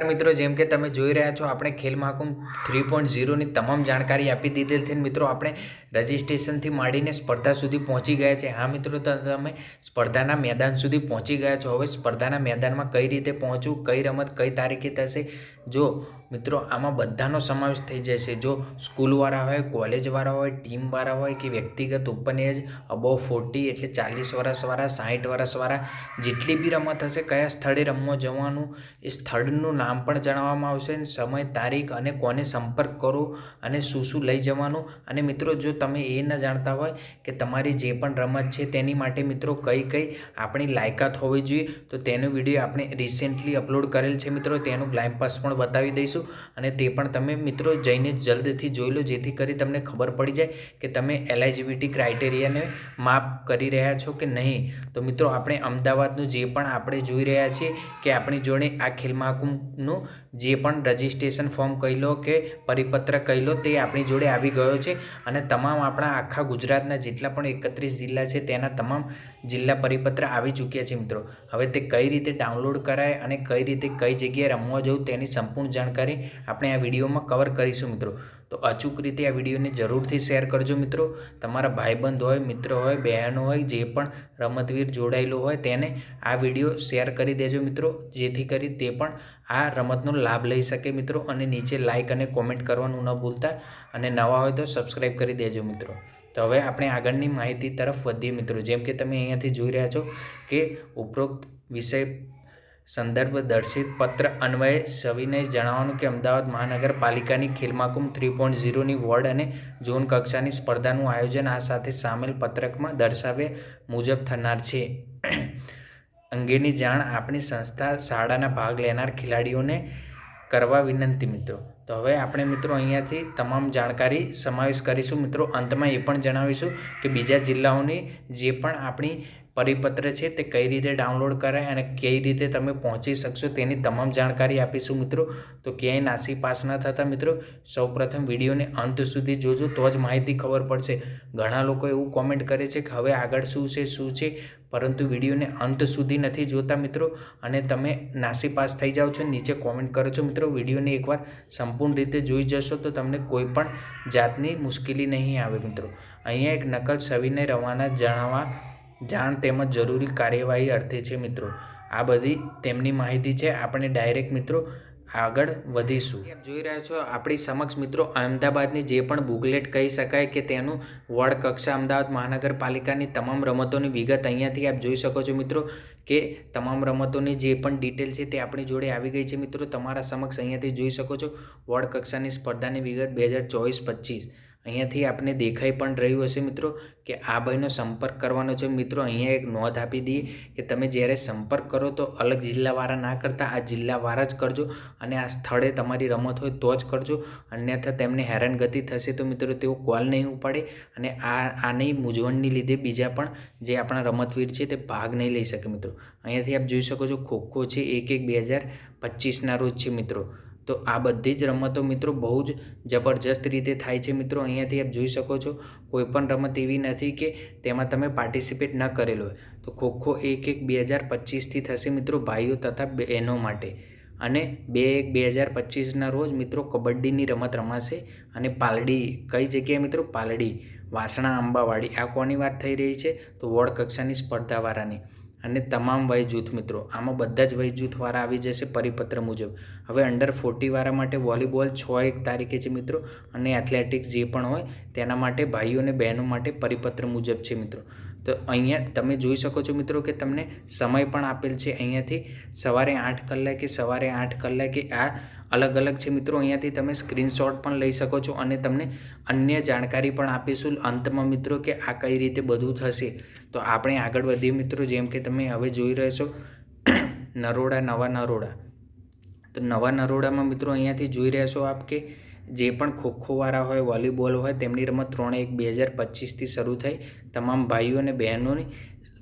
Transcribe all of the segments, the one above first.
મિત્રો જેમ કે તમે જોઈ રહ્યા છો આપણે ખેલ મહાકુંભ 3.0 ની તમામ જાણકારી આપી દીધેલ છે મિત્રો આપણે રજિસ્ટ્રેશનથી માંડીને સ્પર્ધા સુધી પહોંચી ગયા છે। હા મિત્રો તમે સ્પર્ધાના મેદાન સુધી પહોંચી ગયા છો। હવે સ્પર્ધાના મેદાનમાં કઈ રીતે પહોંચવું, કઈ રમત કઈ તારીખે થશે, જો મિત્રો આમાં બધાનો સમાવેશ થઈ જશે। જો સ્કૂલવાળા હોય, કોલેજવાળા હોય, ટીમવાળા હોય કે વ્યક્તિગત ઓપન એજ અબોવ 40 એટલે 40 વર્ષવાળા, 60 વર્ષવાળા, જેટલી બી રમત હશે, કયા સ્થળે રમવા જવાનું, એ સ્થળનું નામ પણ જણાવવામાં આવશે, સમય, તારીખ અને કોને સંપર્ક કરો અને શું શું લઈ જવાનું। અને મિત્રો જો તમે એ ન જાણતા હોય કે તમારી જે પણ રમત છે તેની માટે મિત્રો કઈ કઈ આપણી લાયકાત હોવી જોઈએ, તો તેનો વિડીયો આપણે રિસેન્ટલી અપલોડ કરેલ છે મિત્રો, તેનું ગ્લાઇમ પાસ પણ બતાવી દઈશું અને તે પણ તમે મિત્રો જઈને જલ્દથી જોઈ લો, જેથી કરી તમને ખબર પડી જાય કે તમે એલિજિબિલિટી ક્રાઇટેરિયાને માપ કરી રહ્યા છો કે નહીં। તો મિત્રો આપણે અમદાવાદનું જે પણ આપણે જોઈ રહ્યા છીએ કે આપણી જોડે આ ખેલ મહાકુંભનું જે પણ રજિસ્ટ્રેશન ફોર્મ કહી લો કે પરિપત્ર કહી લો તે આપણી જોડે આવી ગયો છે અને તમામ આપણા આખા ગુજરાતના જેટલા પણ 31 જિલ્લા છે તેના તમામ જિલ્લા પરિપત્ર આવી ચૂક્યા છે મિત્રો। હવે તે કઈ રીતે ડાઉનલોડ કરાય અને કઈ રીતે કઈ જગ્યાએ રમવા જવું તેની સંપૂર્ણ જાણકારી આપણે આ વિડીયોમાં કવર કરીશું મિત્રો। તો અચૂક રીતે આ વિડીયોને જરૂરથી શેર કરજો મિત્રો। તમારા ભાઈબંધ હોય, મિત્ર હોય, બહેનો હોય, જે પણ રમતવીર જોડાયેલો હોય તેને આ વિડીયો શેર કરી દેજો મિત્રો, જેથી કરી તે પણ આ રમતનો લાભ લઈ શકે મિત્રો। અને નીચે લાઇક અને કોમેન્ટ કરવાનું ન ભૂલતા અને નવા હોય તો સબસ્ક્રાઈબ કરી દેજો મિત્રો। તો હવે આપણે આગળની માહિતી તરફ વધીએ મિત્રો। જેમ કે તમે અહીંયાથી જોઈ રહ્યા છો કે ઉપરોક્ત વિષય સંદર્ભ દર્શિત પત્ર અન્વયે સવિનય જણાવવાનું કે અમદાવાદ મહાનગરપાલિકાની ખેલ મહાકુંભ 3.0ની વોર્ડ અને ઝોન કક્ષાની સ્પર્ધાનું આયોજન આ સાથે સામેલ પત્રકમાં દર્શાવ્યા મુજબ થનાર છે અંગેની જાણ આપણી સંસ્થા શાળાના ભાગ લેનાર ખેલાડીઓને કરવા વિનંતી મિત્રો। તો હવે આપણે મિત્રો અહીંયાથી તમામ જાણકારી સમાવેશ કરીશું મિત્રો। અંતમાં એ પણ જણાવીશું કે બીજા જિલ્લાઓની જે પણ આપણી પરિપત્ર છે તે કઈ રીતે ડાઉનલોડ કરાય અને કઈ રીતે તમે પહોંચી શકશો તેની તમામ જાણકારી આપીશું મિત્રો। તો ક્યાંય નાસી પાસ ન થતા મિત્રો સૌપ્રથમ વિડીયોને અંત સુધી જોજો, તો જ માહિતી ખબર પડશે। ઘણા લોકો એવું કોમેન્ટ કરે છે કે હવે આગળ શું છે, પરંતુ વિડીયોને અંત સુધી નથી જોતા મિત્રો અને તમે નાસી પાસ થઈ જાઓ છો, નીચે કોમેન્ટ કરો છો મિત્રો। વિડીયોને એકવાર સંપૂર્ણ રીતે જોઈ જશો તો તમને કોઈ પણ જાતની મુશ્કેલી નહીં આવે મિત્રો। અહીંયા એક નકલ સવિનય રવાના જાણ તેમજ જરૂરી કાર્યવાહી અર્થે છે મિત્રો। આ બધી તેમની માહિતી છે। આપણે ડાયરેક્ટ મિત્રો આગળ વધીશું। આપ જોઈ રહ્યા છો આપણી સમક્ષ મિત્રો અમદાવાદની જે પણ બુકલેટ કહી શકાય કે તેનું વોર્ડ કક્ષા અમદાવાદ મહાનગરપાલિકાની તમામ રમતોની વિગત અહીંયાથી આપ જોઈ શકો છો મિત્રો કે તમામ રમતોની જે પણ ડિટેલ છે તે આપણી જોડે આવી ગઈ છે મિત્રો। તમારા સમક્ષ અહીંયાથી જોઈ શકો છો વોર્ડ કક્ષાની સ્પર્ધાની વિગત 2024-25 અહીંયાથી આપને દેખાઈ પણ રહ્યું હશે મિત્રો કે આ ભાઈનો સંપર્ક કરવાનો છે મિત્રો। અહીંયા એક નોંધ આપી દઈએ કે તમે જ્યારે સંપર્ક કરો તો અલગ જિલ્લાવાળા ના કરતા આ જિલ્લાવાળા જ કરજો અને આ સ્થળે તમારી રમત હોય તો જ કરજો, અન્યથા તેમને હેરાનગતિ થશે તો મિત્રો તેઓ કોલ નહીં ઉપાડે અને આની મૂંઝવણની લીધે બીજા પણ જે આપણા રમતવીર છે તે ભાગ નહીં લઈ શકે મિત્રો। અહીંયાથી આપ જોઈ શકો છો ખોખો છે 1/1/2025ના રોજ છે મિત્રો। તો આ બધી જ રમતો મિત્રો બહુ જ જબરજસ્ત રીતે થાય છે મિત્રો। અહીંયાથી આપ જોઈ શકો છો કોઈ પણ રમત એવી નથી કે તેમાં તમે પાર્ટિસિપેટ ન કરેલો હોય। તો ખોખો 1/1/2025થી થશે મિત્રો ભાઈઓ તથા બહેનો માટે, અને 2/1/2025ના રોજ મિત્રો કબડ્ડીની રમત રમાશે અને પાલડી કઈ જગ્યાએ મિત્રો, પાલડી વાસણા આંબાવાડી। આ કોની વાત થઈ રહી છે તો વોર્ડ કક્ષાની સ્પર્ધાવાળાની અને તમામ વય જૂથ મિત્રો, આમાં બધા જ વય જૂથવાળા આવી જશે પરિપત્ર મુજબ। હવે અંડર 40 વાળા માટે વોલીબોલ 6-1 તારીખે છે મિત્રો અને એથ્લેટિક્સ જે પણ હોય તેના માટે ભાઈઓ અને બહેનો માટે પરિપત્ર મુજબ છે મિત્રો। તો અહીંયા તમે જોઈ શકો છો મિત્રો કે તમને સમય પણ આપેલ છે અહીંયાથી સવારે 8 કલાકે, સવારે 8 કલાકે આ અલગ અલગ છે મિત્રો। અહીંયાથી તમે સ્ક્રીનશોટ પણ લઈ શકો છો અને તમને અન્ય જાણકારી પણ આપીશું અંતમાં મિત્રો કે આ કઈ રીતે બધું થશે। તો આપણે આગળ વધીએ મિત્રો। જેમ કે તમે હવે જોઈ રહેશો નરોડા, નવા નરોડા, તો નવા નરોડામાં મિત્રો અહીંયાથી જોઈ રહ્યા છો આપ કે જે પણ ખોખોવાળા હોય, વોલીબોલ હોય તેમની રમત 3/1/2025થી શરૂ થઈ તમામ ભાઈઓ અને બહેનોની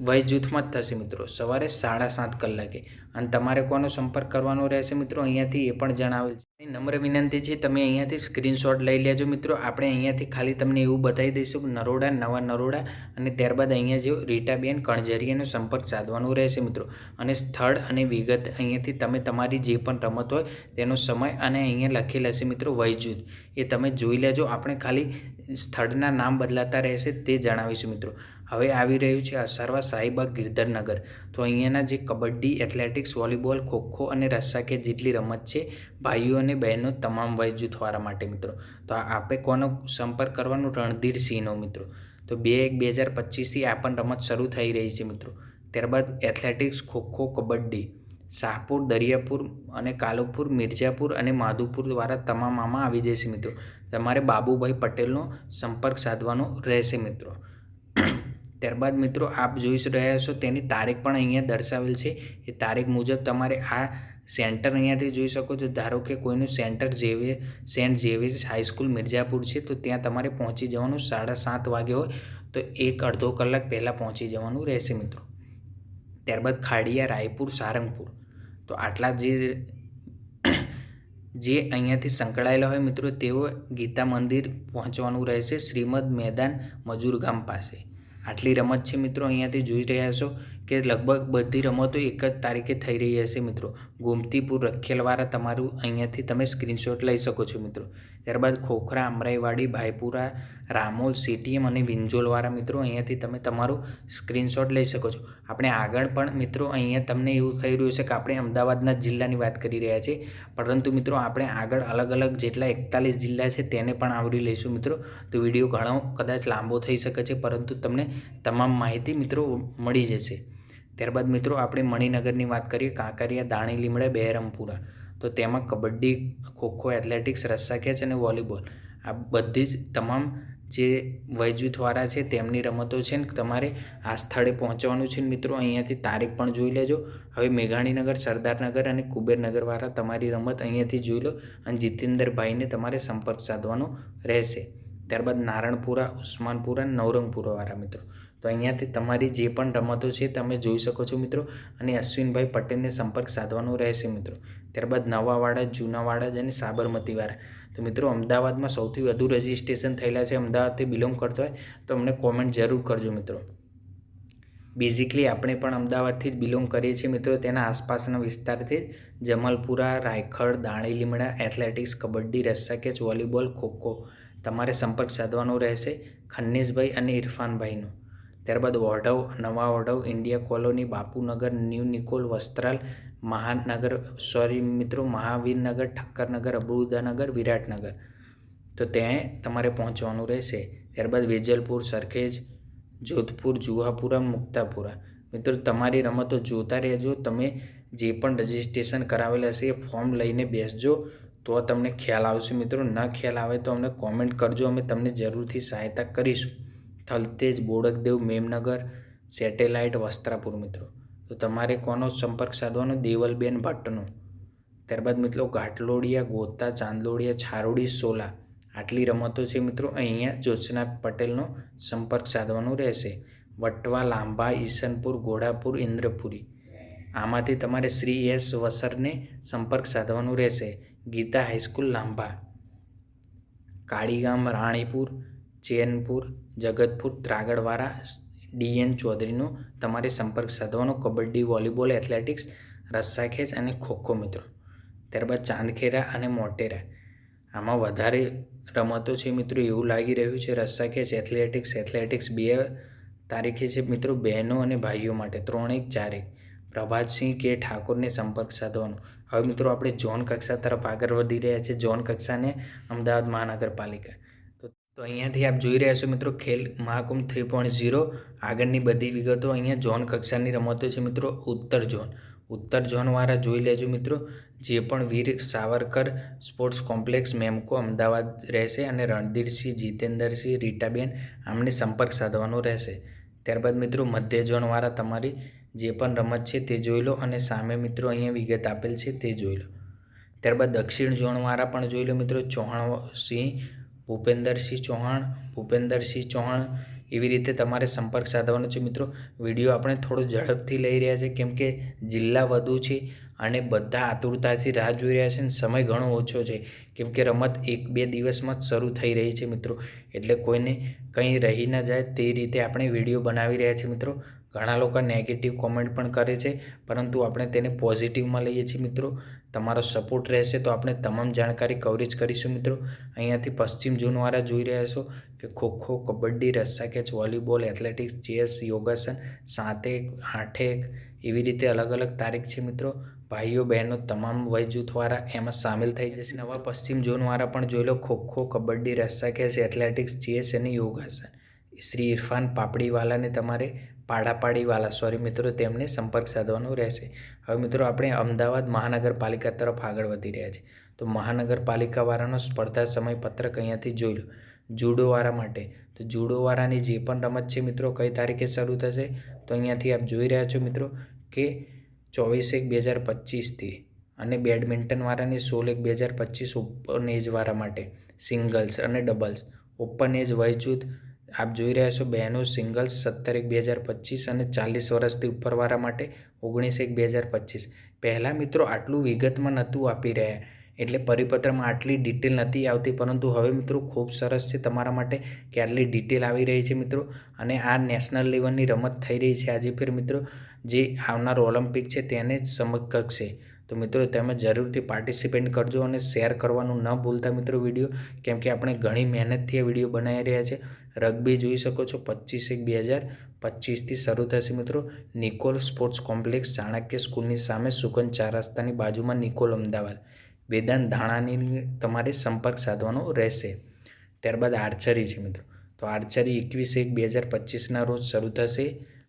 વય જૂથમાં જ થશે મિત્રો, સવારે 7:30 કલાકે. અને તમારે કોનો સંપર્ક કરવાનો રહેશે મિત્રો અહીંયાથી એ પણ જણાવેલ છે. નમ્ર વિનંતી છે તમે અહીંયાથી સ્ક્રીનશોટ લઈ લેજો મિત્રો. આપણે અહીંયાથી ખાલી તમને એવું બતાવી દઈશું કે નરોડા, નવા નરોડા અને ત્યારબાદ અહીંયા જો રીટાબેન કણઝરિયાનો સંપર્ક સાધવાનો રહેશે મિત્રો. અને સ્થળ અને વિગત અહીંયાથી તમે તમારી જે પણ રમત હોય તેનો સમય અને અહીંયા લખેલ હશે મિત્રો વય જૂથ, એ તમે જોઈ લેજો. આપણે ખાલી સ્થળના નામ બદલાતા રહેશે તે જણાવીશું મિત્રો. હવે આવી રહ્યું છે અસારવા, શાહીબાગ, ગિરધરનગર. તો અહીંયાના જે કબડ્ડી, એથ્લેટિક્સ, વોલીબોલ, ખોખો અને રસ્સાખેંચ જેટલી રમત છે ભાઈઓ અને બહેનો તમામ વય જૂથવાળા માટે મિત્રો. તો આપે કોનો સંપર્ક કરવાનો? રણધીરસિંહનો મિત્રો. તો 2/1/2025થી આ પણ રમત શરૂ થઈ રહી છે મિત્રો. ત્યારબાદ એથ્લેટિક્સ, ખોખો, કબડ્ડી શાહપુર, દરિયાપુર અને કાલુપુર, મિર્જાપુર અને માધુપુર દ્વારા તમામ આમાં આવી જશે મિત્રો. તમારે બાબુભાઈ પટેલનો સંપર્ક સાધવાનો રહેશે મિત્રો. ત્યારબાદ મિત્રો આપ જોઈ રહ્યા છો તેની તારીખ પણ અહીંયા દર્શાવેલ છે. એ તારીખ મુજબ તમારે આ સેન્ટર અહીંયાથી જોઈ શકો છો. ધારો કે કોઈનું સેન્ટ ઝેવિયર્સ હાઈસ્કૂલ મિર્જાપુર છે તો ત્યાં તમારે પહોંચી જવાનું 7:30 વાગે હોય તો અડધો કલાક પહેલાં પહોંચી જવાનું રહેશે મિત્રો. ત્યારબાદ ખાડિયા, રાયપુર, સારંગપુર. તો આટલા જે અહીંયાથી સંકળાયેલા હોય મિત્રો તેઓ ગીતા મંદિર પહોંચવાનું રહેશે, શ્રીમદ મેદાન, મજૂર ગામ પાસે. આટલી રમત છે મિત્રો. અહીંયાથી જોઈ રહ્યા છો કે લગભગ બધી રમતો એક જ તારીખે થઈ રહી હશે મિત્રો. ગોમતીપુર, રખેલવાળા તમારું અહીંયાથી તમે સ્ક્રીનશોટ લઈ શકો છો મિત્રો. ત્યારબાદ ખોખરા, અમરાઈવાડી, ભાઈપુરા, રામોલ, સીટીએમ અને વિંજોલવાળા મિત્રો અહીંયાથી તમે તમારું સ્ક્રીનશોટ લઈ શકો છો. આપણે આગળ પણ મિત્રો અહીંયા તમને એવું થઈ રહ્યું છે કે આપણે અમદાવાદના જિલ્લાની વાત કરી રહ્યા છીએ, પરંતુ મિત્રો આપણે આગળ અલગ અલગ જેટલા 41 જિલ્લા છે તેને પણ આવરી લઈશું મિત્રો. તો વિડીયો ઘણો કદાચ લાંબો થઈ શકે છે, પરંતુ તમને તમામ માહિતી મિત્રો મળી જશે. ત્યારબાદ મિત્રો આપણે મણિનગરની વાત કરીએ. કાંકરિયા, દાણી લીમડા, બહેરમપુરા. તો તેમાં કબડ્ડી, ખોખો, એથ્લેટિક્સ, રસ્સાખેંચ અને વોલીબોલ આ બધી જ તમામ જે વયજૂથવાળા છે તેમની રમતો છે ને તમારે આ સ્થળે પહોંચવાનું છે મિત્રો. અહીંયાથી તારીખ પણ જોઈ લેજો. હવે મેઘાણીનગર, સરદારનગર અને કુબેરનગરવાળા તમારી રમત અહીંયાથી જોઈ લો અને જીતેન્દ્રભાઈને તમારે સંપર્ક સાધવાનો રહેશે. ત્યારબાદ નારણપુરા, ઉસ્માનપુરા, નવરંગપુરાવાળા મિત્રો. તો અહીંયાથી તમારી જે પણ રમતો છે તમે જોઈ શકો છો મિત્રો. અને અશ્વિનભાઈ પટેલને સંપર્ક સાધવાનો રહેશે મિત્રો. ત્યારબાદ નવાવાડા, જૂનાવાડા અને સાબરમતીવાળા. તો મિત્રો અમદાવાદમાં સૌથી વધુ રજિસ્ટ્રેશન થયેલા છે. અમદાવાદથી બિલોંગ કરતો હોય તો અમને કોમેન્ટ જરૂર કરજો મિત્રો. બેઝિકલી આપણે પણ અમદાવાદથી જ બિલોંગ કરીએ છીએ મિત્રો. તેના આસપાસના વિસ્તારથી જમાલપુરા, રાયખડ, દાણી લીમડા, એથ્લેટિક્સ, કબડ્ડી, રસ્સાખેંચ, વોલીબોલ, ખોખો તમારે સંપર્ક સાધવાનો રહેશે ખન્નેશભાઈ અને ઇરફાનભાઈનો. ત્યારબાદ ઓઢવ, નવા Odhav, India colony, Bapunagar, new Nikol, Vastral, Mahavirnagar, Thakkarnagar, Abudanagar, Viratnagar. તો ત્યાં તમારે પહોંચવાનું રહેશે. ત્યારબાદ વેજલપુર, સરખેજ, જોધપુર, જુહાપુરા, મુક્તાપુરા. મિત્રો તમારી રમતો જોતા રહેજો. તમે જે પણ રજિસ્ટ્રેશન કરાવેલા હશે એ ફોર્મ લઈને બેસજો તો તમને ખ્યાલ આવશે મિત્રો. ન ખ્યાલ આવે તો અમને કોમેન્ટ કરજો, અમે તમને જરૂરથી સહાયતા કરીશું. થલતેજ, બોડકદેવ, મેમનગર, સેટેલાઇટ, વસ્ત્રાપુર મિત્રો. તો તમારે કોનો સંપર્ક સાધવાનો? દેવલબેન ભટ્ટનો. ત્યારબાદ મિત્રો ઘાટલોડિયા, ગોતા, ચાંદલોડિયા, છારોડી, સોલા આટલી રમતો છે મિત્રો. અહીંયા જ્યોત્સના પટેલનો સંપર્ક સાધવાનો રહેશે. વટવા, લાંભા, ઈસનપુર, ઘોડાપુર, ઇન્દ્રપુરી આમાંથી તમારે શ્રી એસ વસરને સંપર્ક સાધવાનું રહેશે. ગીતા હાઈસ્કૂલ, લાંભા. કાળીગામ, રાણીપુર, ચેનપુર, જગતપુર, ત્રાગડવાળા, ડીએન ચૌધરીનો તમારે સંપર્ક સાધવાનો. કબડ્ડી, વોલીબોલ, એથ્લેટિક્સ, રસ્સાખેંચ અને ખોખો મિત્રો. ત્યારબાદ ચાંદખેડા અને મોટેરા આમાં વધારે રમતો છે મિત્રો એવું લાગી રહ્યું છે. રસ્સાખેંચ, એથ્લેટિક્સ 2 તારીખે છે મિત્રો બહેનો અને ભાઈઓ માટે. 3-1-4-1 પ્રભાતસિંહ કે ઠાકોરને સંપર્ક સાધવાનો. હવે મિત્રો આપણે ઝોન કક્ષા તરફ આગળ વધી રહ્યા છીએ. ઝોન કક્ષાને અમદાવાદ મહાનગરપાલિકા. તો અહીંયાથી આપ જોઈ રહ્યા છો મિત્રો ખેલ મહાકુંભ 3.0 આગળની બધી વિગતો. અહીંયા ઝોન કક્ષાની રમતો છે મિત્રો. ઉત્તર ઝોનવાળા જોઈ લેજો મિત્રો. જે પણ વીર સાવરકર સ્પોર્ટ્સ કોમ્પ્લેક્સ, મેમકો, અમદાવાદ રહેશે અને રણધીરસિંહ, જીતેન્દ્રસિંહ, રીટાબેન આમને સંપર્ક સાધવાનો રહેશે. ત્યારબાદ મિત્રો મધ્ય ઝોનવાળા તમારી જે પણ રમત છે તે જોઈ લો અને સામે મિત્રો અહીંયા વિગત આપેલ છે તે જોઈ લો. ત્યારબાદ દક્ષિણ ઝોનવાળા પણ જોઈ લો મિત્રો. ચૌહાણસિંહ, ભૂપેન્દ્રસિંહ ચૌહાણ, એવી રીતે તમારે સંપર્ક સાધવાનો છે મિત્રો. વિડીયો આપણે થોડો ઝડપથી લઈ રહ્યા છે કેમ કે જિલ્લા વધુ છે અને બધા આતુરતાથી રાહ જોઈ રહ્યા છે અને સમય ઘણો ઓછો છે કેમ કે રમત 1-2 દિવસમાં જ શરૂ થઈ રહી છે મિત્રો. એટલે કોઈને કંઈ રહી ન જાય તે રીતે આપણે વિડીયો બનાવી રહ્યા છીએ મિત્રો. ઘણા લોકો નેગેટિવ કોમેન્ટ પણ કરે છે પરંતુ આપણે તેને પોઝિટિવમાં લઈએ છીએ મિત્રો. તમારો સપોર્ટ રહેશે તો આપણે તમામ જાણકારી કવરેજ કરીશું મિત્રો. અહીંયાથી પશ્ચિમ ઝોનવાળા જોઈ રહ્યા છો કે ખોખો, કબડ્ડી, રસ્સાખેંચ, વોલીબોલ, એથ્લેટિક્સ, ચેસ, યોગાસન, 7-1, 8-1 એવી રીતે અલગ અલગ તારીખ છે મિત્રો. ભાઈઓ બહેનો તમામ વય જૂથવાળા એમાં સામેલ થઈ જશે. નવા પશ્ચિમ ઝોનવાળા પણ જોઈ લો. ખોખો, કબડ્ડી, રસ્સાખેંચ, એથ્લેટિક્સ, ચેસ અને યોગાસન. શ્રી ઇરફાન પાપડીવાલાને તમારે પાડાપાડીવાલા મિત્રો તેમને સંપર્ક સાધવાનો રહેશે. હવે મિત્રો આપણે અમદાવાદ મહાનગરપાલિકા તરફ આગળ વધી રહ્યા છીએ. તો મહાનગરપાલિકાવાળાનો સ્પર્ધા સમયપત્રક અહીંયાથી જોઈ લો. જુડોવાળા માટે તો જુડોવાળાની જે પણ રમત છે મિત્રો કઈ તારીખે શરૂ થશે તો અહીંયાથી આપ જોઈ રહ્યા છો મિત્રો કે 24/1/2025થી અને બેડમિન્ટનવાળાની 16/1/2025 ઓપન એજવાળા માટે સિંગલ્સ અને ડબલ્સ. ઓપન એજ વય જૂથ આપ જોઈ રહ્યા છો બહેનો સિંગલ્સ 17/1/2025 અને 40 વર્ષથી ઉપરવાળા માટે 19/1/2025. પહેલાં મિત્રો આટલું વિગતમાં નહોતું આપી રહ્યા એટલે પરિપત્રમાં આટલી ડિટેલ નથી આવતી પરંતુ હવે મિત્રો ખૂબ સરસ છે તમારા માટે કે આટલી ડિટેલ આવી રહી છે મિત્રો. અને આ નેશનલ લેવલની રમત થઈ રહી છે આજે ફેર મિત્રો. જે આવનાર ઓલિમ્પિક છે તેને જ સમકક્ષ છે. તો મિત્રો તમે જરૂરથી પાર્ટિસિપેટ કરજો અને શેર કરવાનું ન ભૂલતા મિત્રો વિડીયો કેમ કે આપણે ઘણી મહેનતથી આ વિડીયો બનાવી રહ્યા છે. રગ્બી જોઈ શકો છો 25/1/2025થી શરૂ થશે મિત્રો. નિકોલ સ્પોર્ટ્સ કોમ્પ્લેક્સ, ચાણક્ય સ્કૂલની સામે, સુકન 4 રસ્તાની બાજુમાં, નિકોલ, અમદાવાદ. વેદાંત ધાણાની તમારે સંપર્ક સાધવાનો રહેશે. ત્યારબાદ આર્ચરી છે મિત્રો. તો આર્ચરી 21/1/2025ના રોજ શરૂ થશે.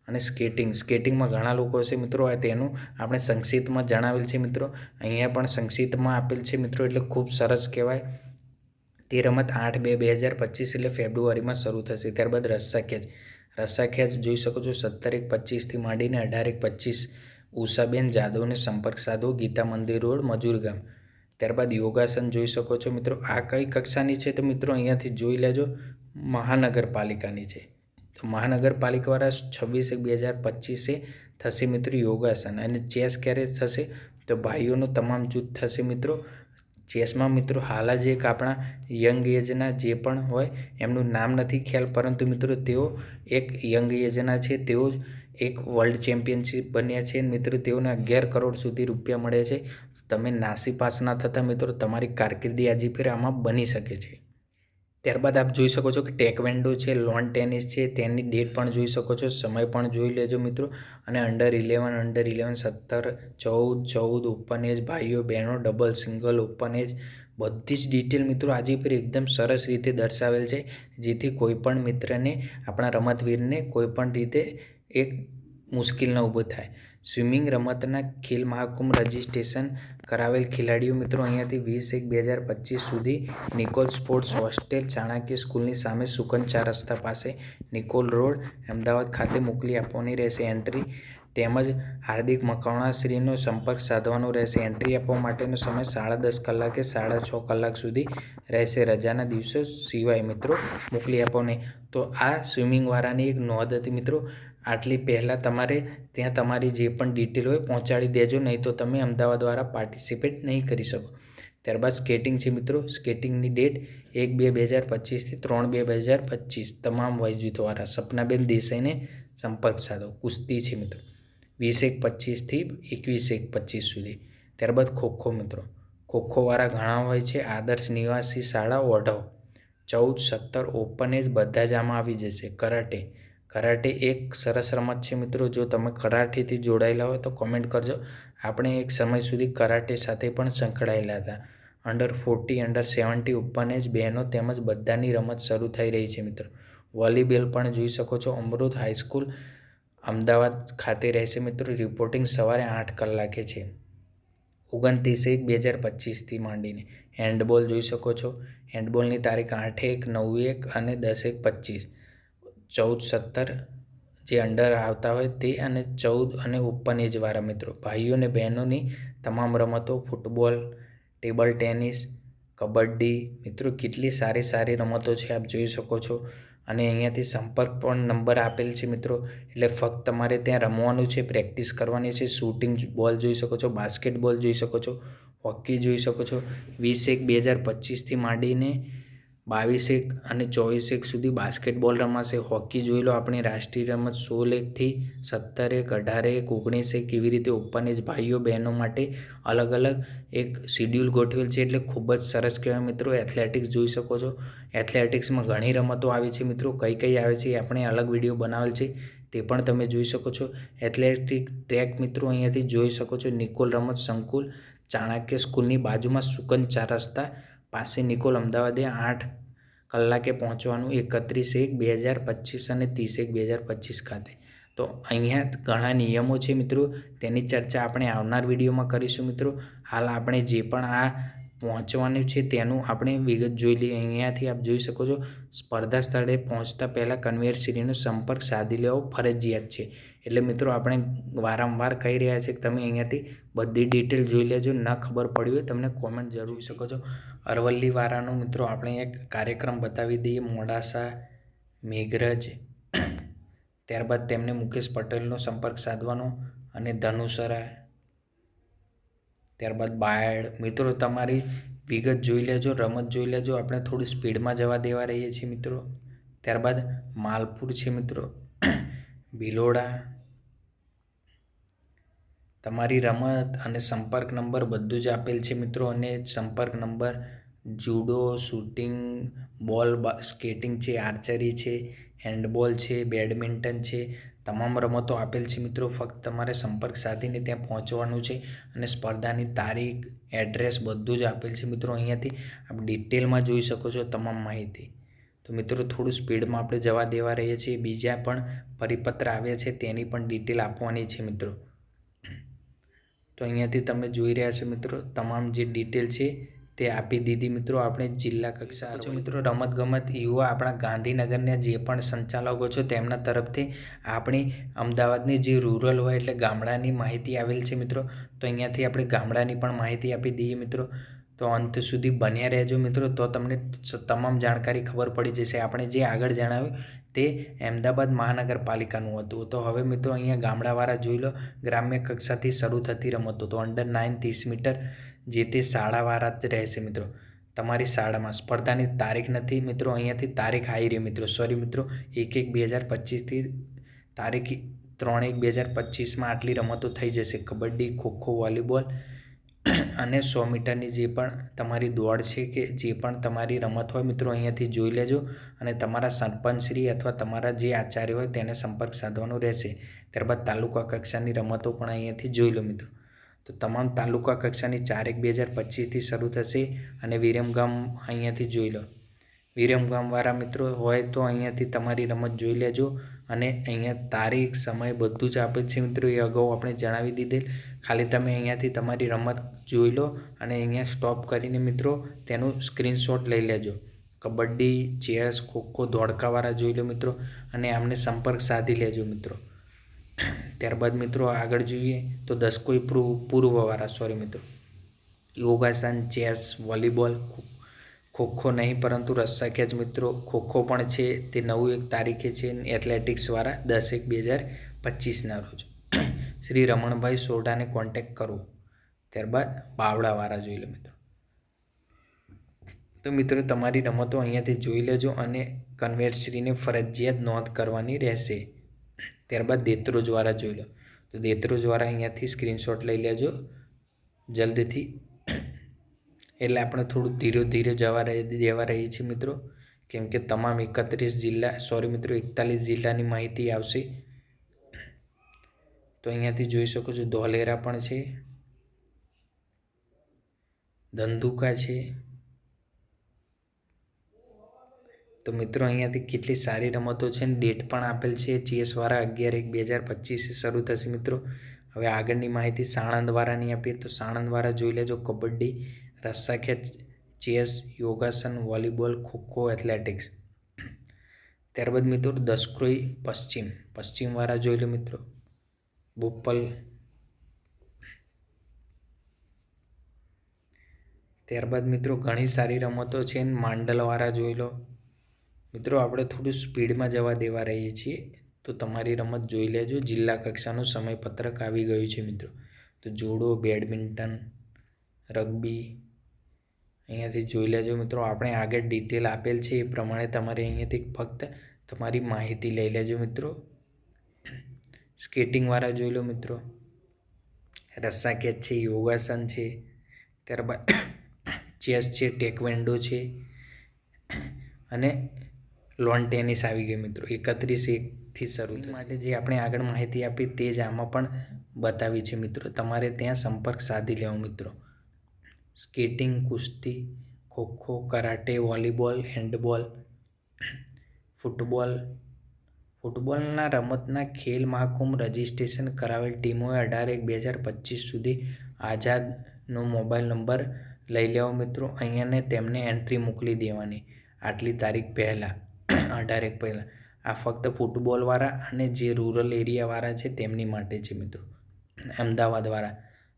અને સ્કેટિંગમાં ઘણા લોકો હશે મિત્રો તેનું આપણે સંક્ષિપ્તમાં જણાવેલ છે મિત્રો. અહીંયા પણ સંક્ષિપ્તમાં આપેલ છે મિત્રો એટલે ખૂબ સરસ કહેવાય. તે રમત 8/2/2025 એટલે ફેબ્રુઆરીમાં શરૂ થશે. ત્યારબાદ રસ્સાખેંચ જોઈ શકો છો 17/1/25થી માંડીને 18/1/25. ઉષાબેન જાદવને સંપર્ક સાધવો, ગીતા મંદિર રોડ, મજૂરગામ. ત્યારબાદ યોગાસન જોઈ શકો છો મિત્રો. આ કઈ કક્ષાની છે તો મિત્રો અહીંયાથી જોઈ લેજો મહાનગરપાલિકાની છે. તો મહાનગરપાલિકાવાળા 26/1/2025 થશે મિત્રો યોગાસન. અને ચેસ ક્યારે થશે તો ભાઈઓનો તમામ જૂથ થશે મિત્રો. ચેસમાં મિત્રો હાલ જ એક આપણા યંગ એજના જે પણ હોય એમનું નામ નથી ખ્યાલ પરંતુ મિત્રો તેઓ એક યંગ એજના છે. તેઓ એક વર્લ્ડ ચેમ્પિયનશિપ બન્યા છે મિત્રો. તેઓને 11 કરોડ સુધી રૂપિયા મળે છે. તમે નાસીપાસ ના થતા મિત્રો તમારી કારકિર્દી આજે ફેર આમાં બની શકે છે. ત્યારબાદ આપ જોઈ શકો છો કે ટેકવેન્ડો છે, લોન ટેનિસ છે તેની ડેટ પણ જોઈ શકો છો, સમય પણ જોઈ લેજો મિત્રો. અને અંડર 11 17, 14 ઓપન એજ ભાઈઓ બહેનો, ડબલ, સિંગલ, ઓપન એજ બધી જ ડિટેલ મિત્રો આજે ફેર એકદમ સરસ રીતે દર્શાવેલ છે જેથી કોઈ પણ મિત્રને આપણા રમતવીરને કોઈ પણ રીતે એક મુશ્કેલ ન ઊભો થાય. સ્વિમિંગ રમતના ખેલ મહાકુંભ રજિસ્ટ્રેશન કરાવેલ ખેલાડીઓ મિત્રો અહીંયાથી 20/1/2025 સુધી નિકોલ સ્પોર્ટ્સ હોસ્ટેલ, ચાણક્ય સ્કૂલની સામે, સુકન 4 રસ્તા પાસે, નિકોલ રોડ, અમદાવાદ ખાતે મોકલી આપવાની રહેશે એન્ટ્રી. તેમજ હાર્દિક મકવાણાશ્રીનો સંપર્ક સાધવાનો રહેશે. એન્ટ્રી આપવા માટેનો સમય 10:30 કલાકે 6:30 કલાક સુધી રહેશે. રજાના દિવસો સિવાય મિત્રો મોકલી આપો નહીં. તો આ સ્વિમિંગવાળાની એક નોંધ હતી મિત્રો. આટલી પહેલાં તમારે ત્યાં તમારી જે પણ ડિટેલ હોય પહોંચાડી દેજો નહીં તો તમે અમદાવાદવાળા પાર્ટિસિપેટ નહીં કરી શકો. ત્યારબાદ સ્કેટિંગ છે મિત્રો. સ્કેટિંગની ડેટ 1/2/2025થી 3/2/2025 તમામ વય જૂથવાળા. સપનાબેન દેસાઈને સંપર્ક સાધો. કુસ્તી છે મિત્રો 20/1/25થી 21/1/25 સુધી. ત્યારબાદ ખોખો મિત્રો. ખોખોવાળા ઘણા હોય છે. આદર્શ નિવાસી શાળા, ઓઢવ. 14-17 ઓપન એજ બધા જ આમાં આવી જશે. કરાટે એક સરસ રમત છે મિત્રો. જો તમે કરાટેથી જોડાયેલા હોય તો કોમેન્ટ કરજો. આપણે એક સમય સુધી કરાટે સાથે પણ સંકળાયેલા હતા. અંડર 40, અંડર 70 ઓપન એજ બહેનો તેમજ બધાની રમત શરૂ થઈ રહી છે મિત્રો. વોલીબોલ પણ જોઈ શકો છો. અમૃત હાઈસ્કૂલ અમદાવાદ ખાતે રહેશે મિત્રો. રિપોર્ટિંગ સવારે 8 કલાકે છે. 29/1/2025થી માંડીને. હેન્ડબોલ જોઈ શકો છો. હેન્ડબોલની તારીખ 8/1, 9/1 અને 10/1/25. 14-17 જે અંડર આવતા હોય તે અને 14 અને ઓપન એજવાળા મિત્રો. ભાઈઓ અને બહેનોની તમામ રમતો, ફૂટબોલ, ટેબલ ટેનિસ, કબડ્ડી મિત્રો કેટલી સારી રમતો છે આપ જોઈ શકો છો. અને અહીંયાથી સંપર્ક પણ નંબર આપેલ છે મિત્રો. એટલે ફક્ત તમારે ત્યાં રમવાનું છે, પ્રેક્ટિસ કરવાની છે. શૂટિંગ બોલ જોઈ શકો છો, બાસ્કેટબોલ જોઈ શકો છો, હોકી જોઈ શકો છો. 20/1/2025થી માંડીને 22/1 અને 24/1 સુધી બાસ્કેટબોલ રમાશે. હોકી જોઈ લો, આપણી રાષ્ટ્રીય રમત. 16/1થી 17/1, 18/1, 19/1 કેવી રીતે ઓપન એજ ભાઈઓ બહેનો માટે અલગ અલગ એક શિડ્યુલ ગોઠવેલ છે. એટલે ખૂબ જ સરસ કહેવાય મિત્રો. એથ્લેટિક્સ જોઈ શકો છો. એથ્લેટિક્સમાં ઘણી રમતો આવી છે મિત્રો. કઈ કઈ આવે છે આપણે અલગ વિડીયો બનાવેલ છે, તે પણ તમે જોઈ શકો છો. એથ્લેટિક ટ્રેક મિત્રો અહીંયાથી જોઈ શકો છો. નિકોલ રમત સંકુલ, ચાણક્ય સ્કૂલની બાજુમાં સુકન 4 રસ્તા પાસે નિકોલ, અમદાવાદે 8 કલાકે પહોંચવાનું. 31/1/2025 અને 30/1/2025 ખાતે. તો અહીંયા ઘણા નિયમો છે મિત્રો, તેની ચર્ચા આપણે આવનાર વિડીયોમાં કરીશું મિત્રો. હાલ આપણે જે પણ આ પહોંચવાનું છે તેનું આપણે વિગત જોઈ લઈએ. અહીંયાથી આપ જોઈ શકો છો, સ્પર્ધા સ્થળે પહોંચતા પહેલાં કન્વેયર સીડીનો સંપર્ક સાધી લેવો ફરજિયાત છે. એટલે મિત્રો આપણે વારંવાર કહી રહ્યા છીએ કે તમે અહીંયાથી બધી ડિટેલ જોઈ લેજો. ન ખબર પડી હોય તમને કોમેન્ટ જરૂર જોઈ શકો છો. અરવલ્લીવાળાનો મિત્રો આપણે એક કાર્યક્રમ બતાવી દઈએ. મોડાસા, મેઘરજ, ત્યારબાદ તેમને મુકેશ પટેલનો સંપર્ક સાધવાનો અને ધનુસરા, ત્યારબાદ બાયડ. મિત્રો તમારી વિગત જોઈ લેજો, રમત જોઈ લેજો. આપણે થોડી સ્પીડમાં જવા દેવા રહીએ છીએ મિત્રો. ત્યારબાદ માલપુર છે મિત્રો, ભિલોડા. તમારી રમત અને સંપર્ક નંબર બધું જ આપેલ છે મિત્રો. અને સંપર્ક નંબર જુડો, શૂટિંગ, બોલ, સ્કેટિંગ છે, આર્ચરી છે, હેન્ડબોલ છે, બેડમિન્ટન છે, તમામ રમતો આપેલ છે મિત્રો. ફક્ત તમારે સંપર્ક સાધીને ત્યાં પહોંચવાનું છે. અને સ્પર્ધાની તારીખ, એડ્રેસ બધું જ આપેલ છે મિત્રો. અહીંયાથી આપ ડિટેલમાં જોઈ શકો છો તમામ માહિતી. તો મિત્રો થોડું સ્પીડમાં આપણે જવા દેવા રહીએ છીએ. બીજા પણ પરિપત્ર આવ્યા છે તેની પણ ડિટેલ આપવાની છે મિત્રો. તો અહીંયાથી તમે જોઈ રહ્યા છો મિત્રો, તમામ જે ડિટેલ છે તે આપી દીધી મિત્રો. આપણે જિલ્લા કક્ષા છો મિત્રો. રમતગમત યુવા આપણા ગાંધીનગરના જે પણ સંચાલકો છો તેમના તરફથી આપણી અમદાવાદની જે રૂરલ હોય એટલે ગામડાની માહિતી આવેલ છે મિત્રો. તો અહીંયાથી આપણે ગામડાની પણ માહિતી આપી દઈએ મિત્રો. તો અંત સુધી બન્યા રહેજો મિત્રો, તો તમને તમામ જાણકારી ખબર પડી જશે. આપણે જે આગળ જણાવ્યું તે અમદાવાદ મહાનગરપાલિકાનું હતું. તો હવે મિત્રો અહીંયા ગામડાવાળા જોઈ લો. ગ્રામ્ય કક્ષાથી શરૂ થતી રમતો, તો અંડર 9 30 મીટર જે તે શાળાવાળા જ રહેશે મિત્રો. તમારી શાળામાં સ્પર્ધાની તારીખ નથી મિત્રો. અહીંયાથી તારીખ આવી રહી મિત્રો. સોરી મિત્રો, 1/1/2025થી તારીખ 3/1/2025માં આટલી રમતો થઈ જશે. કબડ્ડી, ખોખો, વોલીબોલ અને 100 મીટરની જે પણ તમારી દોડ છે કે જે પણ તમારી રમત હોય મિત્રો અહીંયાથી જોઈ લેજો. અને તમારા સરપંચશ્રી અથવા તમારા જે આચાર્ય હોય તેને સંપર્ક સાધવાનો રહેશે. ત્યારબાદ તાલુકા કક્ષાની રમતો પણ અહીંયાથી જોઈ લો મિત્રો. તો તમામ તાલુકા કક્ષાની 4/1/2025થી શરૂ થશે. અને વિરમગામ અહીંયાથી જોઈ લો. વિરમગામવાળા મિત્રો હોય તો અહીંયાથી તમારી રમત જોઈ લેજો. અને અહીંયા તારીખ, સમય બધું જ આપેલ છે મિત્રો. એ અગાઉ આપણે જણાવી દીધેલ. ખાલી તમે અહીંયાથી તમારી રમત જોઈ લો અને અહીંયા સ્ટોપ કરીને મિત્રો તેનું સ્ક્રીનશોટ લઈ લેજો. કબડ્ડી, ચેસ, ખોખો, દોડકાવાળા જોઈ લો મિત્રો. અને આમને સંપર્ક સાધી લેજો મિત્રો. ત્યારબાદ મિત્રો આગળ જોઈએ તો 10 પૂર્વવાળા, સોરી મિત્રો, યોગાસન, ચેસ, વોલીબોલ, ખોખો નહીં પરંતુ રસ્સાખેંચ મિત્રો. ખોખો પણ છે તે 9 તારીખે છે. એથ્લેટિક્સવાળા 10/1/2025ના રોજ શ્રી રમણભાઈ સોઢાને કોન્ટેક્ટ કરો. ત્યારબાદ બાવળાવાળા જોઈ લો મિત્રો. તો મિત્રો તમારી રમતો અહીંયાથી જોઈ લેજો અને કન્વેયરશ્રીને ફરજિયાત નોંધ કરવાની રહેશે. ત્યારબાદ દેત્રોજવાળા જોઈ લો. તો દેત્રોજવાળા અહીંયાથી સ્ક્રીનશોટ લઈ લેજો જલ્દીથી. એટલે આપણે થોડું ધીરે ધીરે દેવા રહીએ છીએ મિત્રો. કેમ કે તમામ 41 જિલ્લા, સોરી મિત્રો 41 જિલ્લાની માહિતી આવશે. તો અહીંયાથી જોઈ શકો છો ધોલેરા પણ છે, ધંધુકા છે. તો મિત્રો અહીંયાથી કેટલી સારી રમતો છે ને ડેટ પણ આપેલ છે. ચેસવાળા 11/1/2025 શરૂ થશે મિત્રો. હવે આગળની માહિતી સાણંદવાળાની આપીએ તો સાણંદવાળા જોઈ લેજો. કબડ્ડી, રસ્સાખેંચ, ચેસ, યોગાસન, વોલીબોલ, ખોખો, એથ્લેટિક્સ. ત્યારબાદ મિત્રો દસક્રોઈ પશ્ચિમવાળા જોઈ લો મિત્રો. બોપલ. ત્યારબાદ મિત્રો ઘણી સારી રમતો છે. માંડલવાળા જોઈ લો. મિત્રો આપણે થોડું સ્પીડમાં જવા દેવા રહીએ છીએ, તો તમારી રમત જોઈ લેજો. જિલ્લા કક્ષાનું સમયપત્રક આવી ગયું છે મિત્રો. તો જુડો, બેડમિન્ટન, રગ્બી અહીંયાથી જોઈ લેજો મિત્રો. આપણે આગળ ડિટેલ આપેલ છે એ પ્રમાણે તમારે અહીંયાથી ફક્ત તમારી માહિતી લઈ લેજો મિત્રો. સ્કેટિંગવાળા જોઈ લો મિત્રો, રસ્સા ખેંચ છે, યોગાસન છે, ત્યારબાદ ચેસ છે, ટેકવેન્ડો છે અને લોન ટેનિસ આવી ગઈ મિત્રો. 31/1થી શરૂ માટે જે આપણે આગળ માહિતી આપી તે જ આમાં પણ બતાવી છે મિત્રો. તમારે ત્યાં સંપર્ક સાધી લેવો મિત્રો. સ્કેટિંગ, કુસ્તી, ખોખો, કરાટે, વોલીબોલ, હેન્ડબોલ, ફૂટબોલના રમતના ખેલ મહાકુંભ રજિસ્ટ્રેશન કરાવેલ ટીમોએ 18/1/2025 સુધી આઝાદનો મોબાઈલ નંબર લઈ લેવો મિત્રો. અહીંયાને તેમને એન્ટ્રી મોકલી દેવાની આટલી તારીખ પહેલાં, 18 પહેલાં. આ ફક્ત ફૂટબોલવાળા અને જે રૂરલ એરિયાવાળા છે તેમની માટે છે મિત્રો. અમદાવાદવાળા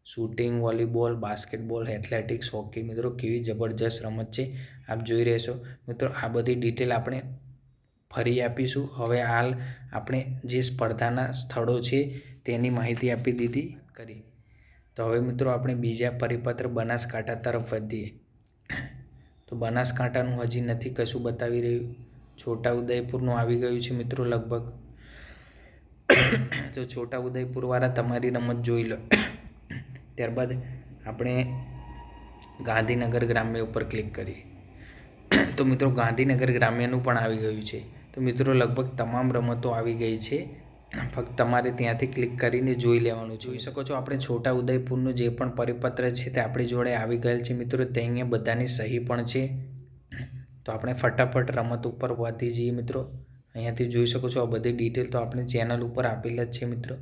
shooting, volleyball, basketball, athletics, hockey મિત્રો કેવી જબરજસ્ત રમત છે આપ જોઈ રહેશો મિત્રો. આ બધી ડિટેલ આપણે ફરી આપીશું. હવે હાલ આપણે જે સ્પર્ધાના સ્થળો છે તેની માહિતી આપી દીધી કરી. તો હવે મિત્રો આપણે બીજા પરિપત્ર બનાસકાંઠા તરફ વધીએ. તો બનાસકાંઠાનું હજી નથી કશું બતાવી રહ્યું. છોટાઉદેપુરનું આવી ગયું છે મિત્રો લગભગ. તો છોટાઉદેપુરવાળા તમારી રમત જોઈ લો. ત્યારબાદ આપણે ગાંધીનગર ગ્રામ્ય ઉપર ક્લિક કરીએ. તો મિત્રો ગાંધીનગર ગ્રામ્યનું પણ આવી ગયું છે. તો મિત્રો લગભગ તમામ રમતો આવી ગઈ છે. ફક્ત તમારે ત્યાંથી ક્લિક કરીને જોઈ લેવાનું. જોઈ શકો છો આપણે છોટાઉદેપુરનું જે પણ પરિપત્ર છે તે આપણી જોડે આવી ગયેલ છે મિત્રો. તે અહીંયા બધાની સહી પણ છે. તો આપણે ફટાફટ રમત ઉપર વધી જઈએ મિત્રો. અહીંયાથી જોઈ શકો છો આ બધી ડિટેલ તો આપણે ચેનલ ઉપર આપેલ જ છે મિત્રો.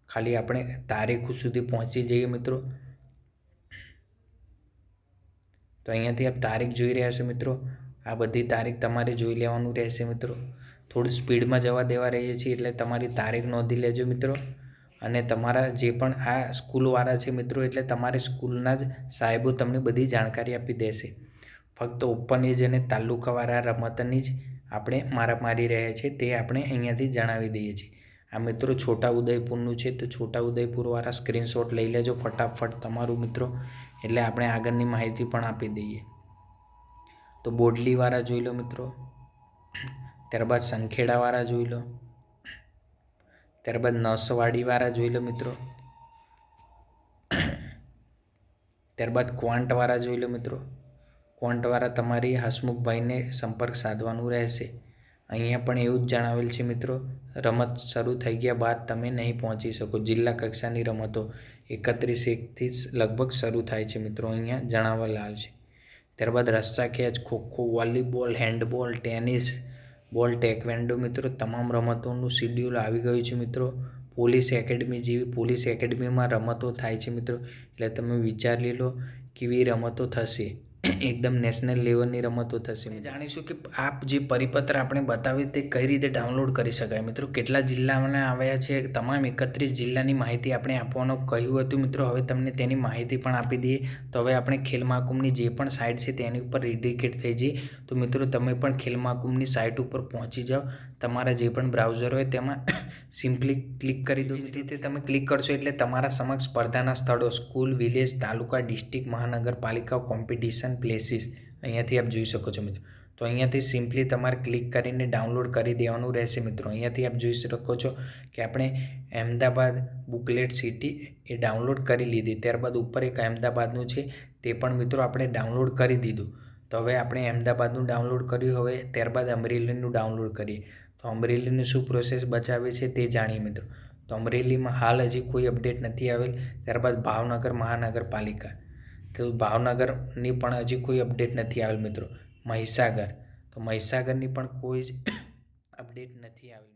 ખાલી આપણે તારીખ સુધી પહોંચી જઈએ મિત્રો. તો અહીંયાથી આપ તારીખ જોઈ રહ્યા છો મિત્રો. આ બધી તારીખ તમારે જોઈ લેવાનું રહેશે મિત્રો. થોડું સ્પીડમાં જવા દેવા રહીએ છીએ એટલે તમારી તારીખ નોંધી લેજો મિત્રો. અને તમારા જે પણ આ સ્કૂલવાળા છે મિત્રો એટલે તમારી સ્કૂલના જ સાહેબો તમને બધી જાણકારી આપી દેશે. ફક્ત ઓપન એજ અને તાલુકાવાળા રમતની જ આપણે મારી રહ્યા છીએ તે આપણે અહીંયાથી જણાવી દઈએ છીએ. આ મિત્રો છોટાઉદેપુરનું છે. તો છોટાઉદેપુરવાળા સ્ક્રીનશોટ લઈ લેજો ફટાફટ તમારું મિત્રો, એટલે આપણે આગળની માહિતી પણ આપી દઈએ. તો બોડલીવાળા જોઈ લો મિત્રો. ત્યારબાદ સંખેડાવાળા જોઈ લો. ત્યારબાદ નસવાડીવાળા જોઈ લો મિત્રો. ત્યારબાદ ક્વાંટવાળા જોઈ લો મિત્રો. ક્વાંટવાળા તમારી હસમુખભાઈને સંપર્ક સાધવાનું રહેશે. અહીંયા પણ એવું જ જણાવેલ છે મિત્રો. રમત શરૂ થઈ ગયા બાદ તમે નહીં પહોંચી શકો. જિલ્લા કક્ષાની રમતો 31/1થી લગભગ શરૂ થાય છે મિત્રો, અહીંયા જણાવેલ છે. ત્યારબાદ રસ્સા ખેંચ, ખોખો, વોલીબોલ, હેન્ડબોલ, ટેનિસ બોલ, ટેકવેન્ડો મિત્રો તમામ રમતોનું શિડ્યુલ આવી ગયું છે મિત્રો. પોલીસ એકેડમી જેવી પોલીસ એકેડમીમાં રમતો થાય છે મિત્રો. એટલે તમે વિચારી લો કેવી રમતો થશે. એકદમ નેશનલ લેવલની રમતો થશે. જાણીશું કે આપ જે પરિપત્ર આપણે બતાવી તે કઈ રીતે ડાઉનલોડ કરી શકાય મિત્રો. કેટલા જિલ્લાના આવ્યા છે તમામ 31 જિલ્લાની માહિતી આપણે આપવાનું કહ્યું હતું મિત્રો. હવે તમને તેની માહિતી પણ આપી દઈએ. તો હવે આપણે ખેલ મહાકુંભની જે પણ સાઇટ છે તેની ઉપર ડેડિકેટ થઈ જઈએ. તો મિત્રો તમે પણ ખેલ મહાકુંભની સાઇટ ઉપર પહોંચી જાઓ. તમારા જે પણ બ્રાઉઝર હોય તેમાં સિમ્પલી ક્લિક કરી દો. એ રીતે તમે ક્લિક કરશો એટલે તમારા સમક્ષ સ્પર્ધાના સ્થળો, સ્કૂલ, વિલેજ, તાલુકા, ડિસ્ટ્રિક્ટ, મહાનગરપાલિકા, કોમ્પિટિશન પ્લેસીસ અહીંયાથી આપ જોઈ શકો છો મિત્રો. તો અહીંયાથી સિમ્પલી તમારે ક્લિક કરીને ડાઉનલોડ કરી દેવાનું રહેશે મિત્રો. અહીંયાથી આપ જોઈ શકો છો કે આપણે અહેમદાબાદ બુકલેટ સિટી એ ડાઉનલોડ કરી લીધી. ત્યારબાદ ઉપર એક અહેમદાબાદનું છે તે પણ મિત્રો આપણે ડાઉનલોડ કરી દીધું. તો હવે આપણે અહેમદાબાદનું ડાઉનલોડ કર્યું. હવે ત્યારબાદ અમરેલીનું ડાઉનલોડ કરીએ. તો અમરેલીની શું પ્રોસેસ બચાવે છે તે જાણીએ મિત્રો. તો અમરેલીમાં હાલ હજી કોઈ અપડેટ નથી આવેલ. ત્યારબાદ ભાવનગર મહાનગરપાલિકા, તો ભાવનગરની પણ હજી કોઈ અપડેટ નથી આવેલ મિત્રો. મહીસાગર, તો મહીસાગરની પણ કોઈ જ અપડેટ નથી આવી.